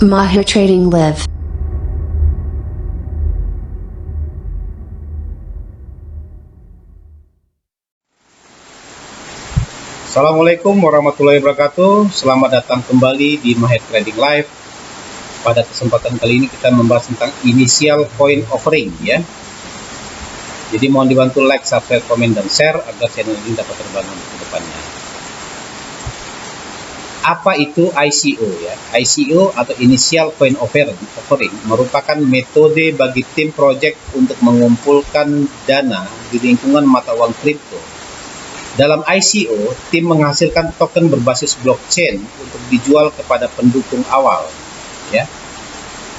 Mahir Trading Live. Assalamualaikum warahmatullahi wabarakatuh. Selamat datang kembali di Mahir Trading Live. Pada kesempatan kali ini kita membahas tentang initial coin offering ya. Jadi mohon dibantu like, subscribe, komen, dan share agar channel ini dapat terbangun ke depannya. Apa itu ICO ya? ICO atau Initial Coin Offering merupakan metode bagi tim project untuk mengumpulkan dana di lingkungan mata uang kripto. Dalam ICO, tim menghasilkan token berbasis blockchain untuk dijual kepada pendukung awal ya,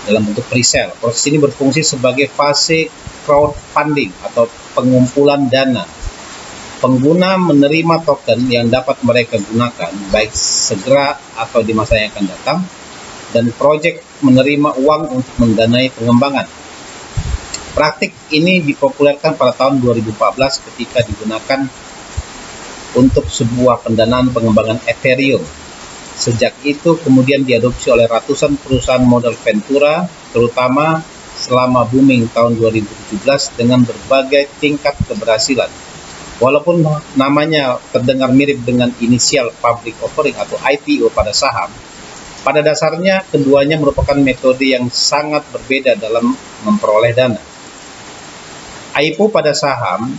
dalam bentuk pre-sale. Proses ini berfungsi sebagai fase crowdfunding atau pengumpulan dana. Pengguna menerima token yang dapat mereka gunakan baik segera atau di masa yang akan datang, dan proyek menerima uang untuk mendanai pengembangan. Praktik ini dipopulerkan pada tahun 2014 ketika digunakan untuk sebuah pendanaan pengembangan Ethereum. Sejak itu kemudian diadopsi oleh ratusan perusahaan modal Ventura, terutama selama booming tahun 2017 dengan berbagai tingkat keberhasilan. Walaupun namanya terdengar mirip dengan Initial Public Offering atau IPO pada saham, pada dasarnya keduanya merupakan metode yang sangat berbeda dalam memperoleh dana. IPO pada saham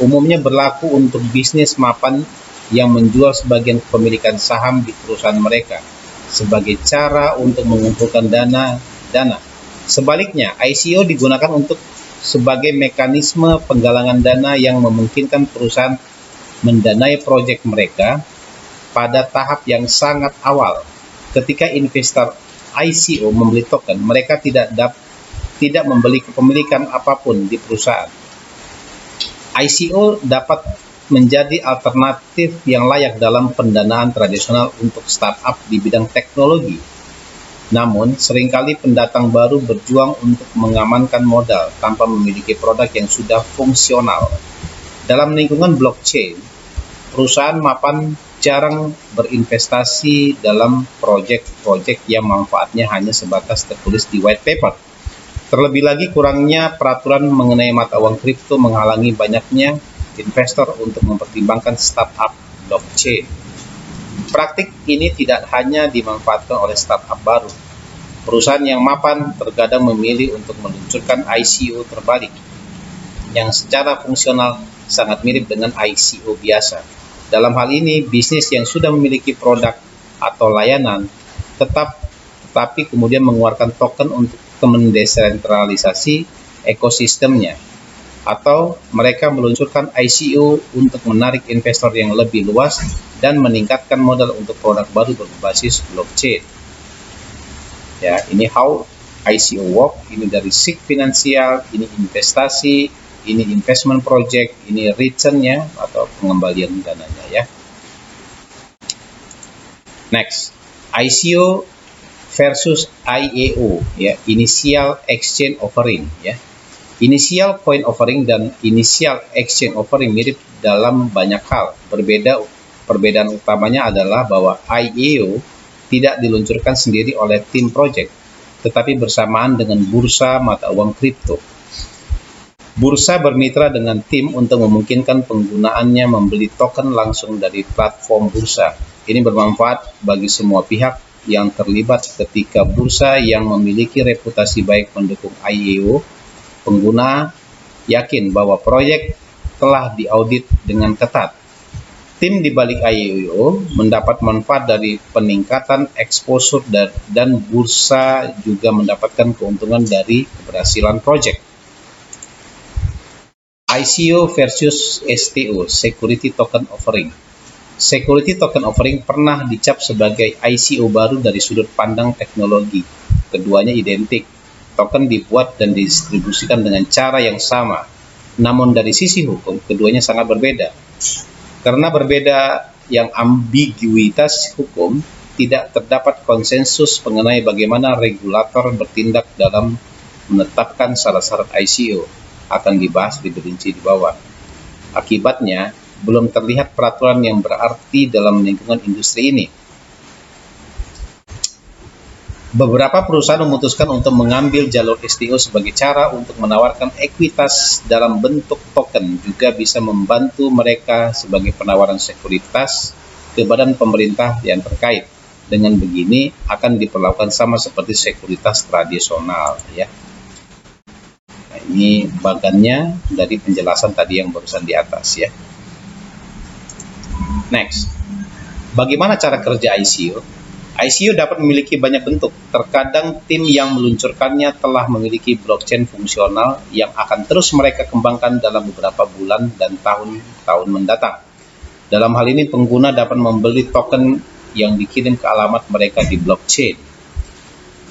umumnya berlaku untuk bisnis mapan yang menjual sebagian kepemilikan saham di perusahaan mereka sebagai cara untuk mengumpulkan dana. Sebaliknya, ICO digunakan untuk sebagai mekanisme penggalangan dana yang memungkinkan perusahaan mendanai proyek mereka pada tahap yang sangat awal. Ketika investor ICO membeli token, mereka tidak membeli kepemilikan apapun di perusahaan. ICO dapat menjadi alternatif yang layak dalam pendanaan tradisional untuk startup di bidang teknologi. Namun, seringkali pendatang baru berjuang untuk mengamankan modal tanpa memiliki produk yang sudah fungsional. Dalam lingkungan blockchain, perusahaan mapan jarang berinvestasi dalam proyek-proyek yang manfaatnya hanya sebatas tertulis di white paper. Terlebih lagi, kurangnya peraturan mengenai mata uang kripto menghalangi banyaknya investor untuk mempertimbangkan startup blockchain. Praktik ini tidak hanya dimanfaatkan oleh startup baru. Perusahaan yang mapan terkadang memilih untuk meluncurkan ICO terbalik, yang secara fungsional sangat mirip dengan ICO biasa. Dalam hal ini, bisnis yang sudah memiliki produk atau layanan tetapi kemudian mengeluarkan token untuk mendesentralisasi ekosistemnya, atau mereka meluncurkan ICO untuk menarik investor yang lebih luas dan meningkatkan modal untuk produk baru berbasis blockchain. Ya, ini how ICO work. Ini dari SIG finansial, ini investasi, ini investment project, ini return-nya atau pengembalian dananya ya. Next, ICO versus IEO ya, Initial Exchange Offering ya. Initial Coin Offering dan Initial Exchange Offering mirip dalam banyak hal. Perbedaan utamanya adalah bahwa IEO tidak diluncurkan sendiri oleh tim project, tetapi bersamaan dengan bursa mata uang kripto. Bursa bermitra dengan tim untuk memungkinkan penggunaannya membeli token langsung dari platform bursa. Ini bermanfaat bagi semua pihak yang terlibat ketika bursa yang memiliki reputasi baik mendukung IEO. Pengguna yakin bahwa proyek telah diaudit dengan ketat. Tim di balik IEO mendapat manfaat dari peningkatan exposure dan bursa juga mendapatkan keuntungan dari keberhasilan proyek. ICO versus STO, Security Token Offering. Security Token Offering pernah dicap sebagai ICO baru dari sudut pandang teknologi. Keduanya identik. Token dibuat dan didistribusikan dengan cara yang sama. Namun dari sisi hukum, keduanya sangat berbeda. Karena berbeda yang ambiguitas hukum, tidak terdapat konsensus mengenai bagaimana regulator bertindak dalam menetapkan syarat-syarat ICO. Akan dibahas lebih rinci di bawah. Akibatnya, belum terlihat peraturan yang berarti dalam lingkungan industri ini. Beberapa perusahaan memutuskan untuk mengambil jalur STO sebagai cara untuk menawarkan ekuitas dalam bentuk token, juga bisa membantu mereka sebagai penawaran sekuritas ke badan pemerintah yang terkait. Dengan begini akan diperlakukan sama seperti sekuritas tradisional ya. Nah, ini bagannya dari penjelasan tadi yang barusan di atas ya. Next, bagaimana cara kerja ICO? ICO dapat memiliki banyak bentuk. Terkadang tim yang meluncurkannya telah memiliki blockchain fungsional yang akan terus mereka kembangkan dalam beberapa bulan dan tahun-tahun mendatang. Dalam hal ini, pengguna dapat membeli token yang dikirim ke alamat mereka di blockchain.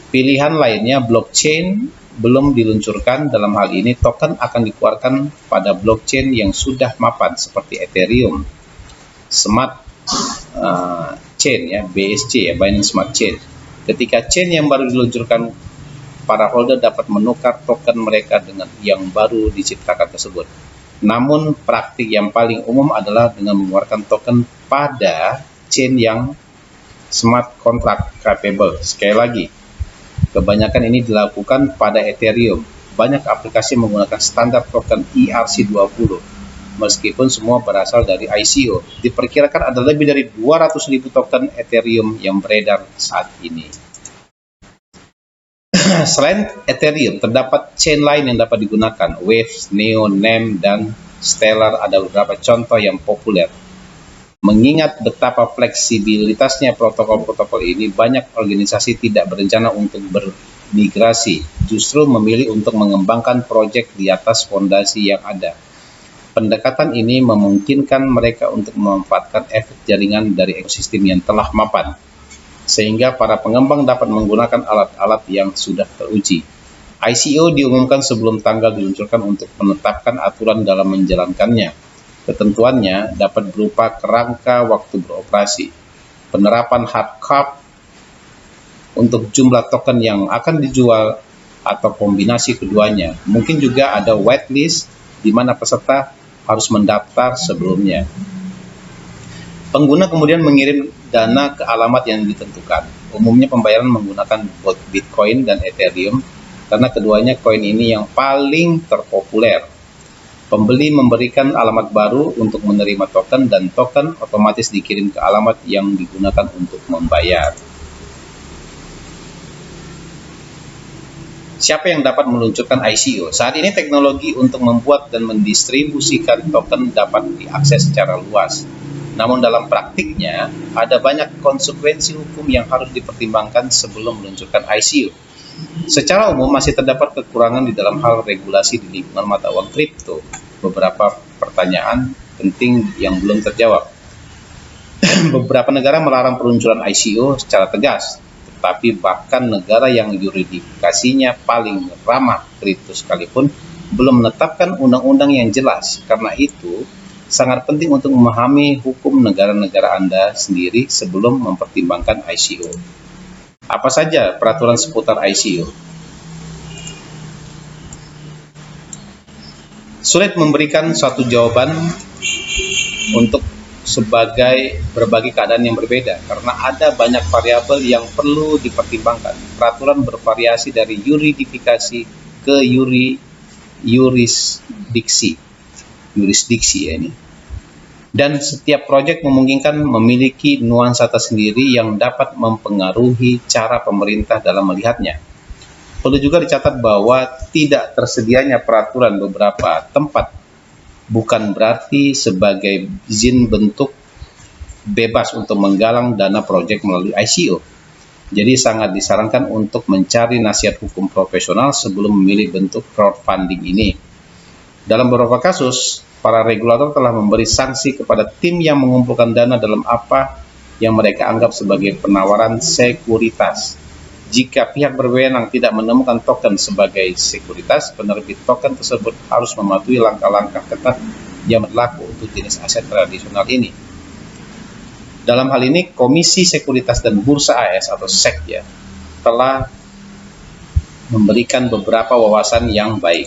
Pilihan lainnya, blockchain belum diluncurkan. Dalam hal ini, token akan dikeluarkan pada blockchain yang sudah mapan seperti Ethereum, Smart Chain ya, BSC ya, Binance Smart Chain. Ketika chain yang baru diluncurkan, para holder dapat menukar token mereka dengan yang baru diciptakan tersebut. Namun praktik yang paling umum adalah dengan mengeluarkan token pada chain yang smart contract capable. Sekali lagi, kebanyakan ini dilakukan pada Ethereum. Banyak aplikasi menggunakan standar token ERC20. Meskipun semua berasal dari ICO, diperkirakan ada lebih dari 200.000 token Ethereum yang beredar saat ini. Selain Ethereum, terdapat chain lain yang dapat digunakan, Waves, Neo, NEM, dan Stellar. Ada beberapa contoh yang populer. Mengingat betapa fleksibilitasnya protokol-protokol ini, banyak organisasi tidak berencana untuk bermigrasi, justru memilih untuk mengembangkan proyek di atas fondasi yang ada. Pendekatan ini memungkinkan mereka untuk memanfaatkan efek jaringan dari ekosistem yang telah mapan, sehingga para pengembang dapat menggunakan alat-alat yang sudah teruji. ICO diumumkan sebelum tanggal diluncurkan untuk menetapkan aturan dalam menjalankannya. Ketentuannya dapat berupa kerangka waktu beroperasi, penerapan hard cap untuk jumlah token yang akan dijual, atau kombinasi keduanya. Mungkin juga ada whitelist di mana peserta harus mendaftar sebelumnya. Pengguna kemudian mengirim dana ke alamat yang ditentukan. Umumnya pembayaran menggunakan Bitcoin dan Ethereum karena keduanya koin ini yang paling terpopuler. Pembeli memberikan alamat baru untuk menerima token dan token otomatis dikirim ke alamat yang digunakan untuk membayar. Siapa yang dapat meluncurkan ICO? Saat ini teknologi untuk membuat dan mendistribusikan token dapat diakses secara luas. Namun dalam praktiknya, ada banyak konsekuensi hukum yang harus dipertimbangkan sebelum meluncurkan ICO. Secara umum masih terdapat kekurangan di dalam hal regulasi di lingkungan mata uang kripto. Beberapa pertanyaan penting yang belum terjawab. Beberapa negara melarang peluncuran ICO secara tegas. Tapi bahkan negara yang yurisdiksinya paling ramah kripto sekalipun belum menetapkan undang-undang yang jelas. Karena itu, sangat penting untuk memahami hukum negara-negara Anda sendiri sebelum mempertimbangkan ICO. Apa saja peraturan seputar ICO? Sulit memberikan suatu jawaban untuk sebagai berbagai keadaan yang berbeda, karena ada banyak variabel yang perlu dipertimbangkan. Peraturan bervariasi dari yurisdiksi ke yurisdiksi ya ini. Dan setiap proyek memungkinkan memiliki nuansa tersendiri yang dapat mempengaruhi cara pemerintah dalam melihatnya. Perlu juga dicatat bahwa tidak tersedianya peraturan beberapa tempat bukan berarti sebagai izin bentuk bebas untuk menggalang dana proyek melalui ICO. Jadi sangat disarankan untuk mencari nasihat hukum profesional sebelum memilih bentuk crowdfunding ini. Dalam beberapa kasus, para regulator telah memberi sanksi kepada tim yang mengumpulkan dana dalam apa yang mereka anggap sebagai penawaran sekuritas. Jika pihak berwenang tidak menemukan token sebagai sekuritas, penerbit token tersebut harus mematuhi langkah-langkah ketat yang berlaku untuk jenis aset tradisional ini. Dalam hal ini, Komisi Sekuritas dan Bursa AS atau SEC ya, telah memberikan beberapa wawasan yang baik.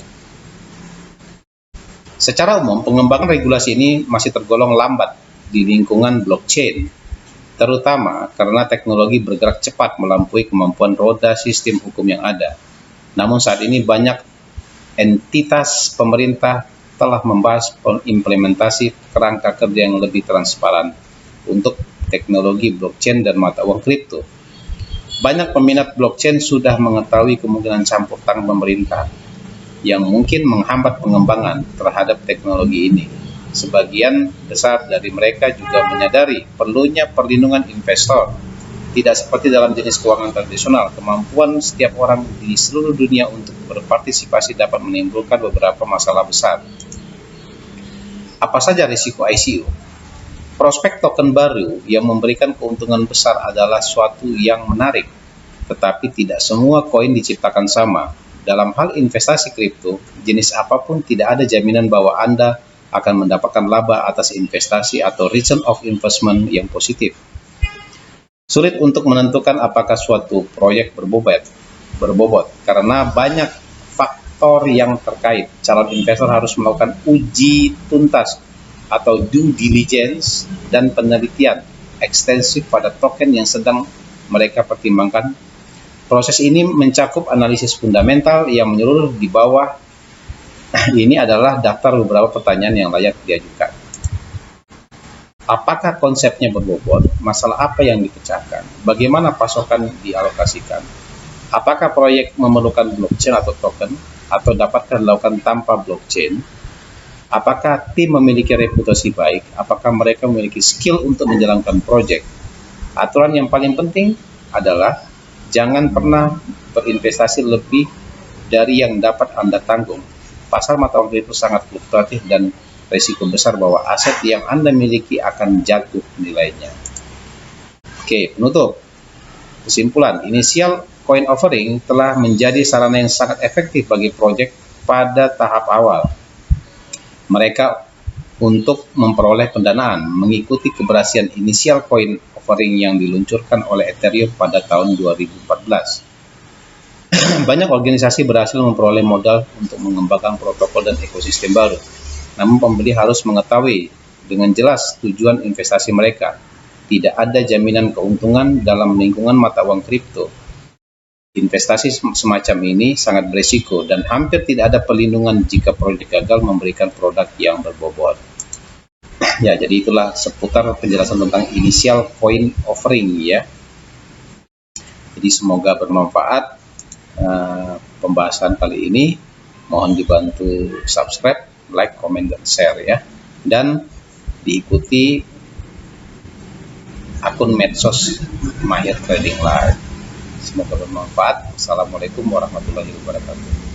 Secara umum, pengembangan regulasi ini masih tergolong lambat di lingkungan blockchain. terutama karena teknologi bergerak cepat melampaui kemampuan roda sistem hukum yang ada. Namun saat ini banyak entitas pemerintah telah membahas implementasi kerangka kerja yang lebih transparan untuk teknologi blockchain dan mata uang kripto. Banyak peminat blockchain sudah mengetahui kemungkinan campur tangan pemerintah yang mungkin menghambat pengembangan terhadap teknologi ini. Sebagian besar dari mereka juga menyadari perlunya perlindungan investor. Tidak seperti dalam jenis keuangan tradisional, kemampuan setiap orang di seluruh dunia untuk berpartisipasi dapat menimbulkan beberapa masalah besar. Apa saja risiko ICO? Prospek token baru yang memberikan keuntungan besar adalah suatu yang menarik, tetapi tidak semua koin diciptakan sama. Dalam hal investasi kripto, jenis apapun tidak ada jaminan bahwa Anda akan mendapatkan laba atas investasi atau return of investment yang positif. Sulit untuk menentukan apakah suatu proyek berbobot karena banyak faktor yang terkait. Calon investor harus melakukan uji tuntas atau due diligence dan penelitian ekstensif pada token yang sedang mereka pertimbangkan. Proses ini mencakup analisis fundamental yang menyeluruh di bawah. Ini adalah daftar beberapa pertanyaan yang layak diajukan. Apakah konsepnya berbobot? Masalah apa yang dipecahkan? Bagaimana pasokan dialokasikan? Apakah proyek memerlukan blockchain atau token? Atau dapatkah dilakukan tanpa blockchain? Apakah tim memiliki reputasi baik? Apakah mereka memiliki skill untuk menjalankan proyek? Aturan yang paling penting adalah jangan pernah berinvestasi lebih dari yang dapat Anda tanggung. Pasar mata uang kripto sangat fluktuatif dan risiko besar bahwa aset yang Anda miliki akan jatuh nilainya. Oke, penutup. Kesimpulan, initial coin offering telah menjadi sarana yang sangat efektif bagi proyek pada tahap awal. Mereka untuk memperoleh pendanaan mengikuti keberhasilan initial coin offering yang diluncurkan oleh Ethereum pada tahun 2014. Banyak organisasi berhasil memperoleh modal untuk mengembangkan protokol dan ekosistem baru. Namun pembeli harus mengetahui dengan jelas tujuan investasi mereka. Tidak ada jaminan keuntungan dalam lingkungan mata uang kripto. Investasi semacam ini sangat berisiko dan hampir tidak ada perlindungan jika proyek gagal memberikan produk yang berbobot. Ya, jadi itulah seputar penjelasan tentang initial coin offering ya. Jadi semoga bermanfaat pembahasan kali ini. Mohon dibantu subscribe, like, komen, dan share ya. Dan diikuti akun medsos Mahir Trading Live. Semoga bermanfaat. Assalamualaikum warahmatullahi wabarakatuh.